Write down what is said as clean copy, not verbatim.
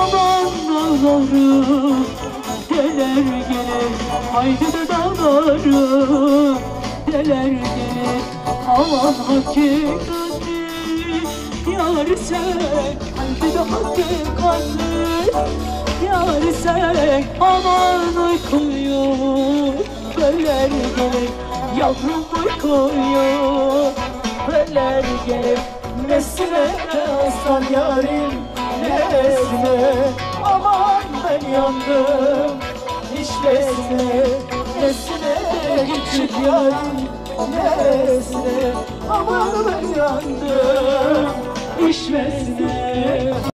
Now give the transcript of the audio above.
Aman dağlarım deler gelir, haydi de dağlarım deler gelir. Aman hakikatli yar sen, haydi de hakikatli yar sen. Aman uykuyu beller gelir, yavrum uykuyu beller gelir. Nesine aslan yarim nesine, aman ben yandım işlesine. Nesine küçük yarim nesine, aman ben yandım işlesine.